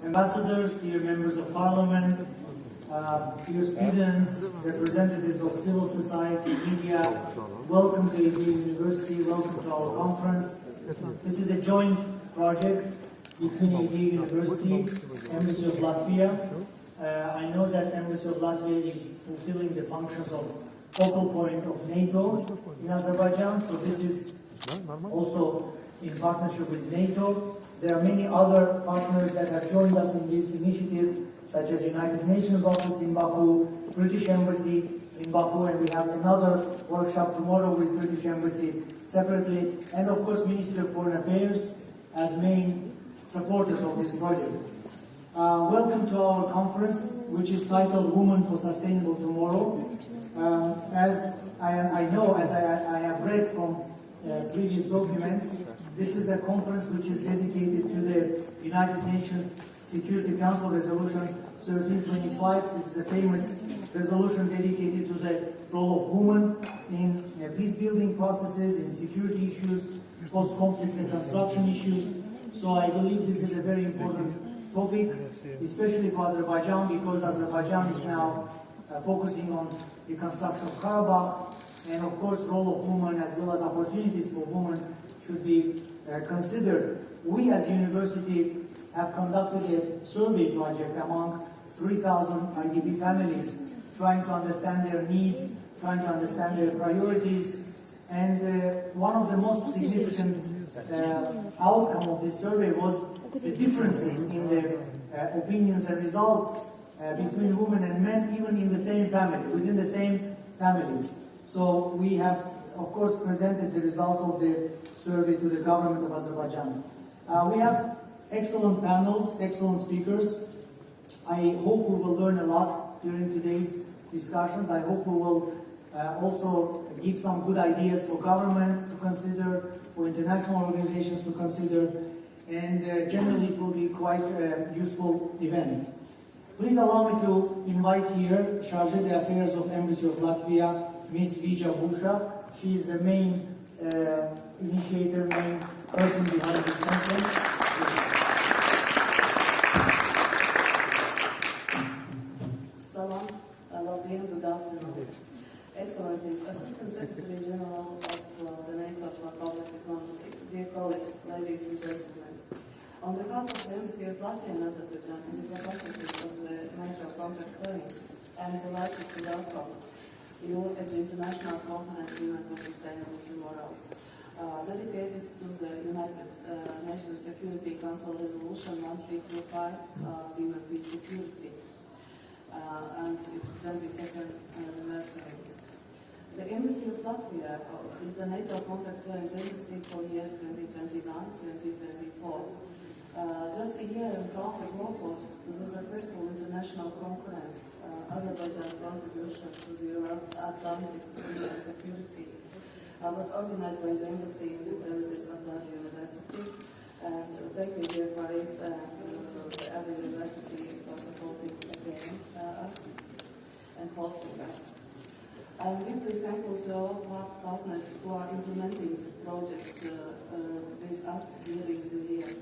Ambassadors, dear members of parliament, dear students, representatives of civil society, media, welcome to AD University, welcome to our conference. This is a joint project between AD University, Embassy of Latvia. I know that Embassy of Latvia is fulfilling the functions of focal point of NATO in Azerbaijan, so this is also in partnership with NATO. There are many other partners that have joined us in this initiative, such as United Nations Office in Baku, British Embassy in Baku, and we have another workshop tomorrow with British Embassy separately, and of course Ministry of Foreign Affairs as main supporters of this project. Welcome to our conference, which is titled Women for Sustainable Tomorrow. As I have read from previous documents, this is the conference which is dedicated to the United Nations Security Council Resolution 1325. This is a famous resolution dedicated to the role of women in peace-building processes, in security issues, post-conflict reconstruction issues. So I believe this is a very important topic, especially for Azerbaijan, because Azerbaijan is now focusing on reconstruction of Karabakh, and of course role of women as well as opportunities for women should be considered. We as a university have conducted a survey project among 3,000 IDP families, trying to understand their needs, trying to understand their priorities, and one of the most significant outcome of this survey was the differences in the opinions and results between women and men, even in the same family, within the same families. So we have, of course, presented the results of the survey to the government of Azerbaijan. We have excellent panels, excellent speakers. I hope we will learn a lot during today's discussions. I hope we will also give some good ideas for government to consider, for international organizations to consider, and generally it will be quite a useful event. Please allow me to invite here Chargé d'Affaires of Embassy of Latvia, Ms. Vija Busha. She is the main initiator, main person behind this conference. Salam, good afternoon. Excellencies, Assistant Secretary General of the NATO for Public Diplomacy, dear colleagues, ladies and gentlemen. On behalf of the Embassy of Latvia and Azerbaijan in the capacity of the NATO contact point, I am delighted to welcome you at the International Conference Women for Sustainable Tomorrow, dedicated to the United Nations Security Council Resolution 1325, Women, Peace, Security, and its 22nd anniversary. The Embassy of Latvia is the NATO contact point embassy for years 2021-2024. Just a year and a half ago, the successful international conference, Azerbaijan's contribution to the Euro-Atlantic peace and security, was organized by the embassy in the premises of Latvia University. And thank you, dear colleagues, and the other university for supporting again us and hosting us. I am deeply thankful to all partners who are implementing this project with us during the year.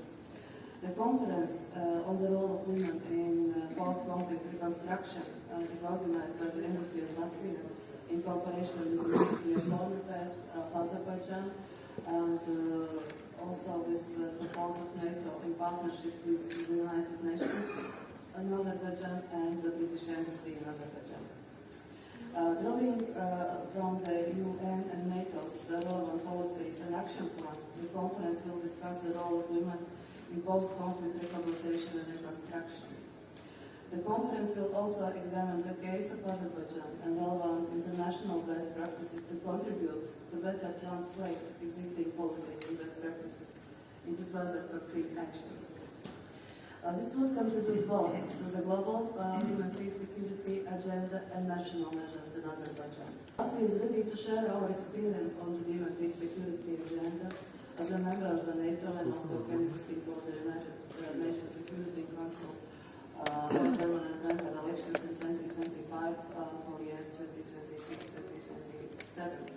The conference on the role of women in post-conflict reconstruction is organized by the Embassy of Latvia in cooperation with the Ministry of Foreign Affairs of Azerbaijan and also with support of NATO in partnership with the United Nations in Azerbaijan and the British Embassy in Azerbaijan. Drawing from the UN and NATO's relevant policies and action plans, the conference will discuss the role of women in post-conflict rehabilitation and reconstruction. The conference will also examine the case of Azerbaijan and relevant international best practices to contribute to better translate existing policies and best practices into further concrete actions. This will contribute both to the global human peace security agenda and national measures in Azerbaijan. Latvia is ready to share our experience on the human peace security agenda as a member of the NATO and also candidacy for the United Nations Security Council permanent member elections in 2025 for years 2026-2027.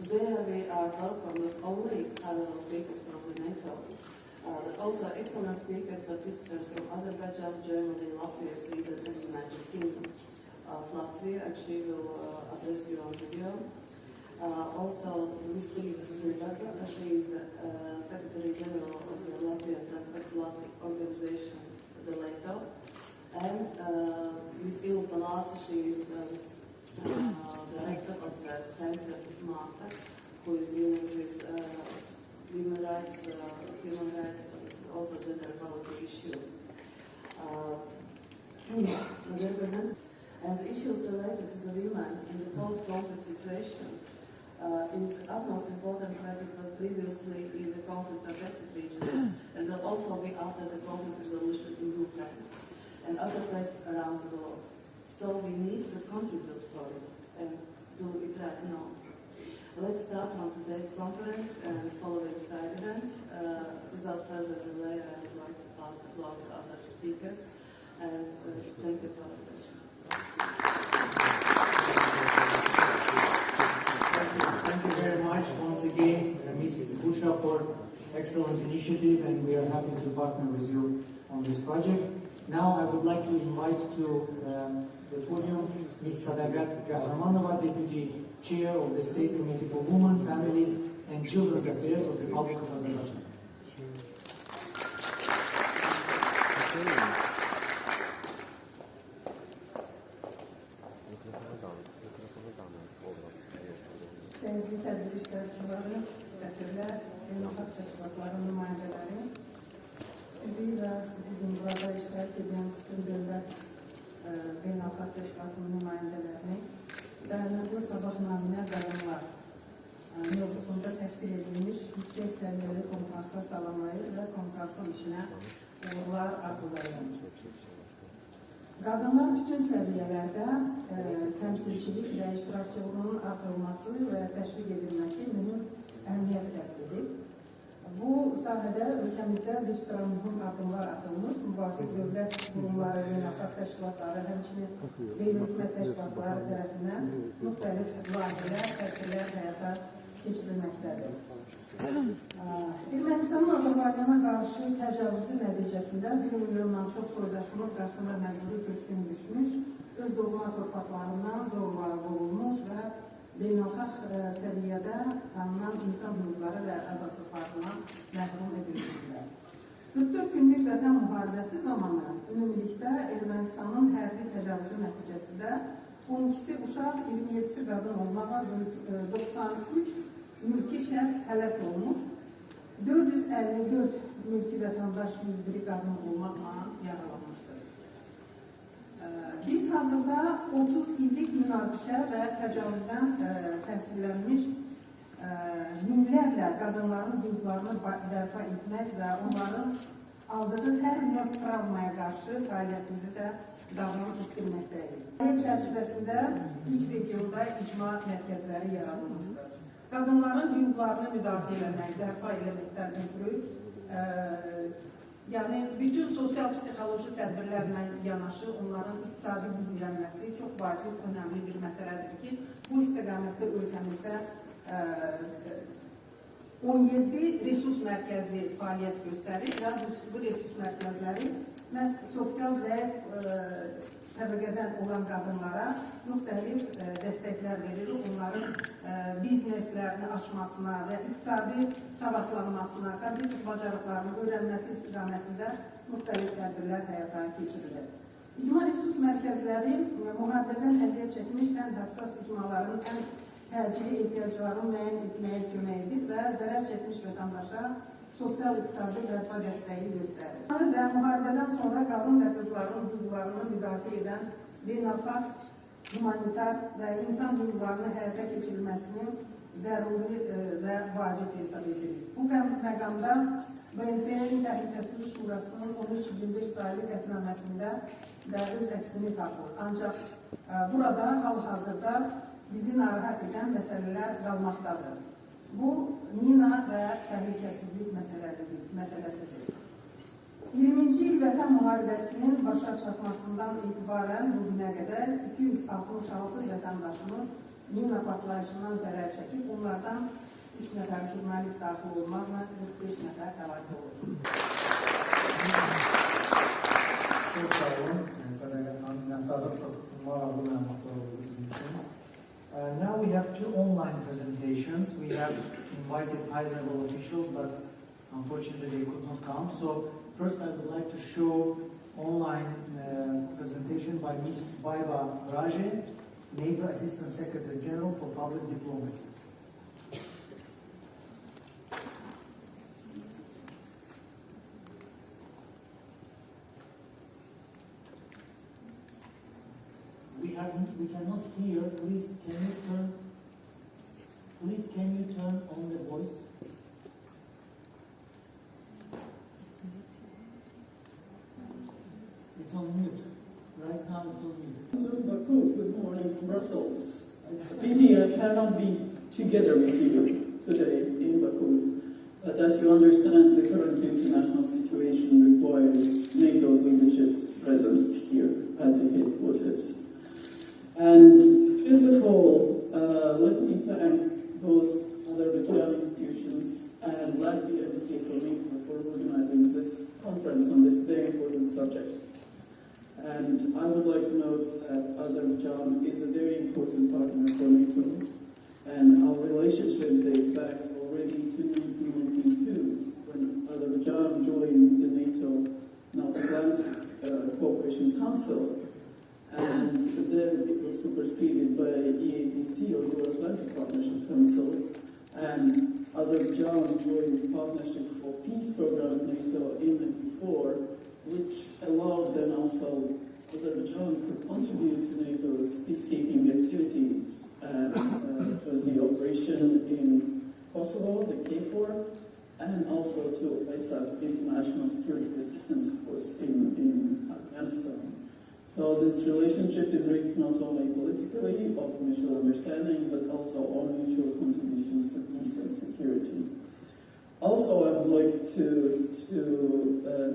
Today we are welcome not only high-level speakers from the NATO, but also excellent speaker participants from Azerbaijan, Germany, Latvia, Sweden, and the United Kingdom of Latvia, and she will address you on video. Also, Ms. Stribaga, she is Secretary General of the Latvian Transatlantic Organization, the NATO, and Ms. Ilta Lāce, she is Director of the Center Marta, who is dealing with human rights, and also gender equality issues. And the issues related to the women in the post-conflict situation is utmost importance like it was previously in the conflict-affected regions, and will also be after the conflict resolution in Ukraine and other places around the world. So we need to contribute for it and do it right now. Let's start from today's conference and following side events. Without further delay, I would like to pass the floor to other speakers, and thank you for attention. Thank you very much once again, Ms. Busha, for excellent initiative, and we are happy to partner with you on this project. Now I would like to invite to the podium Ms. Sadagat Kahramanova, Deputy Chair of the State Committee for Women, Family and Children's Affairs of the Republic of Azerbaijan. Sevgili tədbir iştirakçıları, səfirlər, beynəlxalq təşkilatların nümayəndələri, sizi və bugün burada iştirak edən bütün dövlət beynəlxalq təşkilatının nümayəndələrini dayanıqlı sabah naminə qadınlar mövzusunda təşkil edilmiş yüksək səviyyəli konferansda salamlayır və konferansın işinə uğurlar arzulayır. Qadınlar bütün səviyyələrdə təmsilçilik və iştirakçılığının artırılması və təşviq edilməsi mühüm əhəmiyyət kəsb edib. Bu sahədə ölkəmizdə bir sıra mühüm addımlar atılmış, müvafiq dövlət qurumları, beynəlxalq təşkilatları, həmçinin qeyri-hökumət təşkilatları tərəfindən müxtəlif layihələr, tədbirlər həyata keçirilməkdədir. Ermənistanın Azərbaycana qarşı təcavüzü nəticəsində 1 milyondan çox soydaşımız qaçqınlar məcburi köçkün düşmüş, öz doğma torpaqlarından zorla qovulmuş və beynəlxalq səviyyədə tanınan insan hüquqları və azadlıqlarından məhrum edilmişdirlər. 44 günlük vətən müharibəsi zamanı ümumilikdə Ermənistanın hərbi təcavüzü nəticəsində 12-si uşaq, 27-si qadın olmaqla 93 mülki şəxs həlak olmuş, 454 mülki vətəndaş 101 qadın olmaqla yaralanmışdır. Biz hazırda 30 illik münaqişə və təcavüzdən təsirlənmiş minlərlə qadınların hüquqlarını bərpa etmək və onların aldığı hər növ travmaya qarşı fəaliyyətimizi də davam etdirməkdəyik. Layihə çərçivəsində 3 regionda icma mərkəzləri yaradılmışdır. Qadınların hüquqlarını müdafiə eləmək, bərpa eləməkdən ötürü, yəni bütün sosial-psixoloji tədbirlərlə yanaşı onların iqtisadi güclənməsi çox vacib, önəmli bir məsələdir ki, bu istiqamətdə ölkəmizdə 17 resurs mərkəzi fəaliyyət göstərir və bu resurs mərkəzləri məhz sosial zəif təbəqədən olan qadınlara müxtəlif dəstəklər verir, onların bizneslərini açmasına və iqtisadi savadlanmasına, kompüter bacarıqlarını öyrənməsi istiqamətində müxtəlif tədbirlər həyata keçirilir. İcma resurs mərkəzləri müharibədən əziyyət çəkmiş ən həssas icmaların ən təcili ehtiyaclarını müəyyən etməyə kömək edir və zərər çəkmiş vətəndaşa sosial-iqtisadi bərpa dəstəyi göstərir. Və müharibədən sonra qadın və qızların hüquqlarını müdafiə edən beynəlxalq, humanitar və insan hüquqlarını həyata keçirilməsinin zəruri və vacib hesab edilir. Bu məqamda BMT-nin Təhlükəsizlik Şurasının 13-25 sayılı qətnaməsində də öz əksini tapır. Ancaq burada hal-hazırda bizi narahat edən məsələlər qalmaqdadır. Bu, mina və təhlükəsizlik məsələsidir. 20-ci il vətən müharibəsinin başa çatmasından etibarən bugünə qədər 266 vətəndaşımız mina partlayışından zərər çəkib, onlardan 3 nəfər jurnalist daxil olmaqla 45 nəfər həlak olub. Çok sağ olun. Sadakat Hanım'dan çok maraqlı məlumatlar oldu bizim için. Now we have two online presentations. We have invited high-level officials, but unfortunately they could not come. So first I would like to show online presentation by Ms. Baiba Raje, NATO Assistant Secretary General for Public Diplomacy. We cannot hear. Please, can you turn on the voice? It's on mute. Right now it's on mute. Hello, Baku. Good morning from Brussels. It's a pity I cannot be together with you today in Baku. But as you understand, the current international situation requires NATO's leadership's presence here at the headquarters. And first of all, let me thank both Azerbaijan institutions and Latvia Embassy of Latvia for organizing this conference on this very important subject. And I would like to note that Azerbaijan is a very important partner for NATO, and our relationship dates back already to 1992, when Azerbaijan joined the NATO North Atlantic Cooperation Council. And then it was superseded by EAPC, or Euro-Atlantic Partnership Council, and Azerbaijan joined the Partnership for Peace program at NATO in 1994, which allowed then also Azerbaijan to contribute to NATO's peacekeeping activities, and it was the operation in Kosovo, the KFOR, and also to ISAF, International Security Assistance Force in Afghanistan. So this relationship is rich not only politically, of mutual understanding, but also on mutual contributions to peace and security. Also, I would like to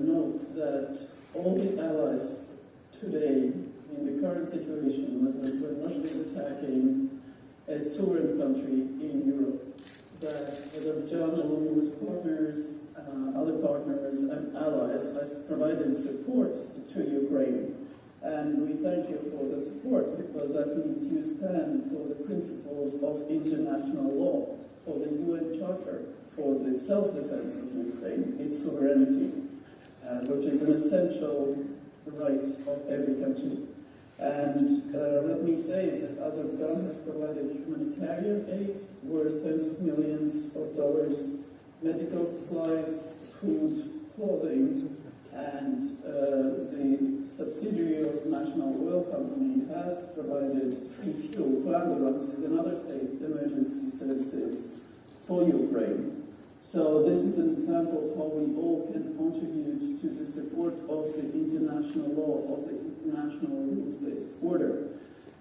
note that all the allies today, in the current situation, when Russia is attacking a sovereign country in Europe, that Azerbaijan, along with partners, other partners and allies, has provided support to Ukraine. And we thank you for the support, because that means you stand for the principles of international law, for the UN Charter, for the self-defense of Ukraine, its sovereignty, which is an essential right of every country. And let me say that Azerbaijan has provided humanitarian aid worth tens of millions of dollars, medical supplies, food, clothing, and the subsidiary of the National Oil Company has provided free fuel to ambulances and other state emergency services for Ukraine. So this is an example of how we all can contribute to the support of the international law, of the international rules-based order.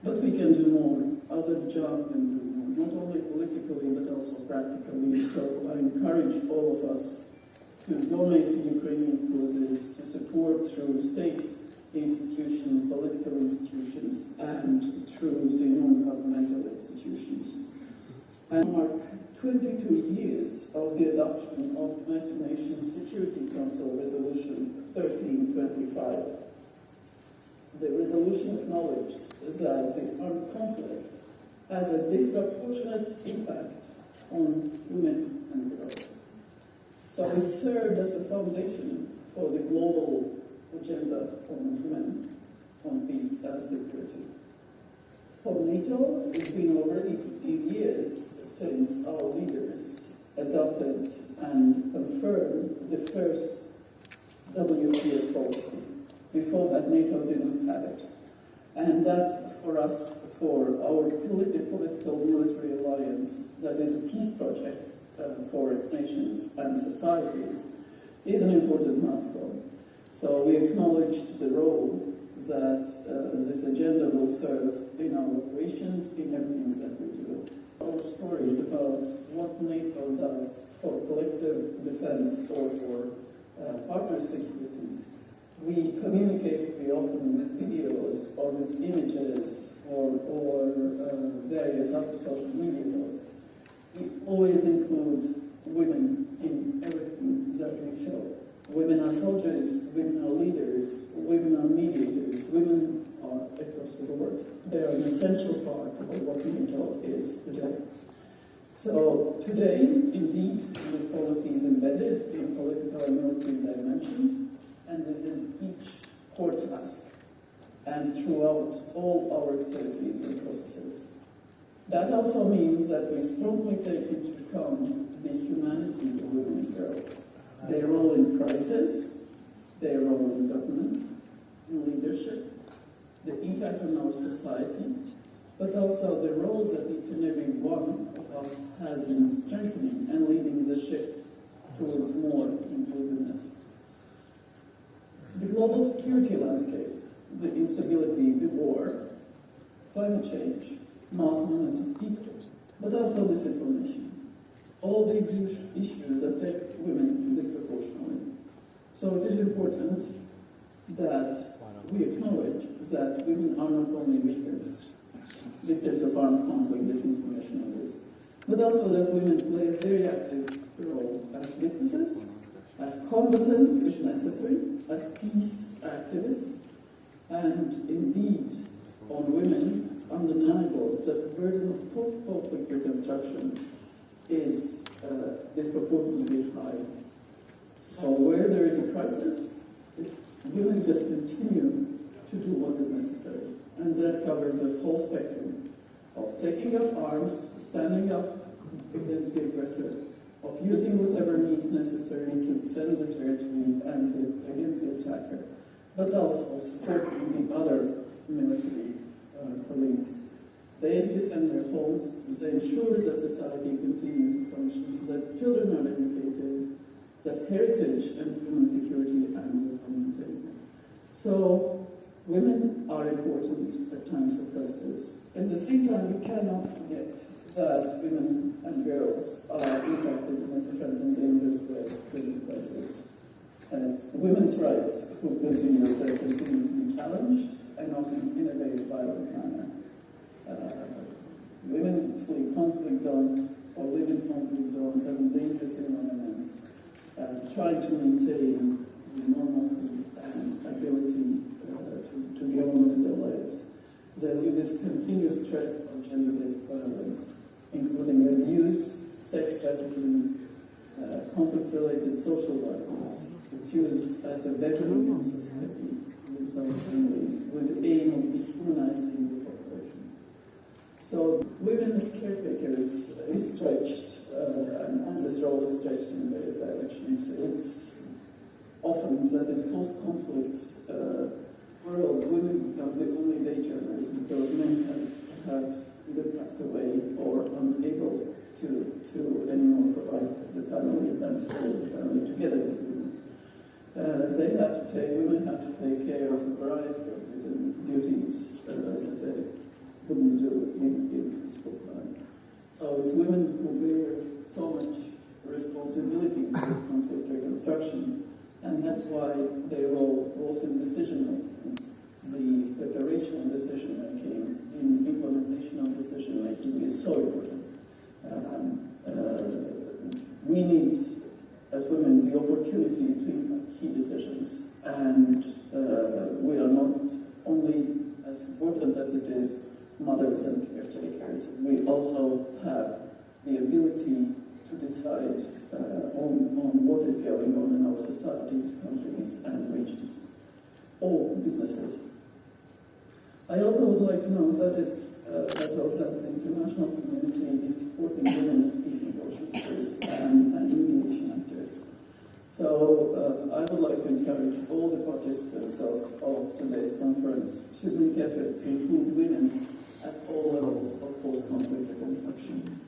But we can do more. Azerbaijan can do more, not only politically, but also practically. So I encourage all of us to donate to Ukrainian causes, to support through state institutions, political institutions, and through the non-governmental institutions. And mark 22 years of the adoption of the United Nations Security Council Resolution 1325. The resolution acknowledged that the armed conflict has a disproportionate impact on women and girls. So it served as a foundation for the global agenda on women, on peace and security. For NATO, it's been already 15 years since our leaders adopted and confirmed the first WPS policy. Before that, NATO didn't have it. And that, for us, for our political military alliance, that is a peace project for its nations and societies, is an important milestone. So we acknowledge the role that this agenda will serve in our operations, in everything that we do. Our story is about what NATO does for collective defense or for partner securities. We communicate very often with videos or with images or various other social media posts. We always include women in everything that we show. Women are soldiers, women are leaders, women are mediators, women are across the board. They are an essential part of what NATO is today. So today, indeed, this policy is embedded in political and military dimensions and is in each core task and throughout all our activities and processes. That also means that we strongly take into account the humanity of women and girls, their role in crisis, their role in government, in leadership, the impact on our society, but also the roles that each and every one of us has in strengthening and leading the shift towards more inclusiveness. The global security landscape, the instability, the war, climate change, mass movements of people, but also disinformation. All these issues affect women disproportionately. So it is important that we acknowledge that women are not only victims of armed conflict, disinformation, and risk, but also that women play a very active role as witnesses, as combatants if necessary, as peace activists, and indeed, on women, it's undeniable that the burden of post-conflict reconstruction is disproportionately high. So where there is a crisis, women just continue to do what is necessary. And that covers a whole spectrum of taking up arms, standing up against the aggressor, of using whatever means necessary to defend the territory and against the attacker, but also supporting the other military colleagues. They defend their homes, they ensure that society continues to function, that children are educated, that heritage and human security animals are maintained. So women are important at times of crisis. At the same time, we cannot forget that women and girls are impacted in a different and dangerous way during the crisis. And it's women's rights who continue to be challenged and often in a very violent manner. Women flee conflict zones or live in conflict zones, having dangerous environments, trying to maintain the normalcy and ability to get on with their lives. They live this continuous threat of gender-based violence, including abuse, sex trafficking, conflict-related social violence. It's used as a weapon in society with our families, with the aim of dehumanizing the population. So women as caretakers is stretched, and this role is stretched in various directions. It's often that in post-conflict world, women become the only day earners because men have either passed away or unable to anymore provide the family and support the family together with women. Women have to take care of a variety of duties that they wouldn't do in peaceful time. So it's women who bear so much responsibility for this conflict reconstruction, and that's why their role both in decision-making, the preparation of decision-making, in implementation of decision-making is so important. We need, as women, the opportunity to impact key decisions, and we are not only as important as it is mothers and caretakers, we also have the ability to decide on what is going on in our societies, countries, and regions, or businesses. I also would like to note that the international community is supporting women as peace negotiators and mediation actors. So I would like to encourage all the participants of today's conference to make effort to include women at all levels of post-conflict reconstruction.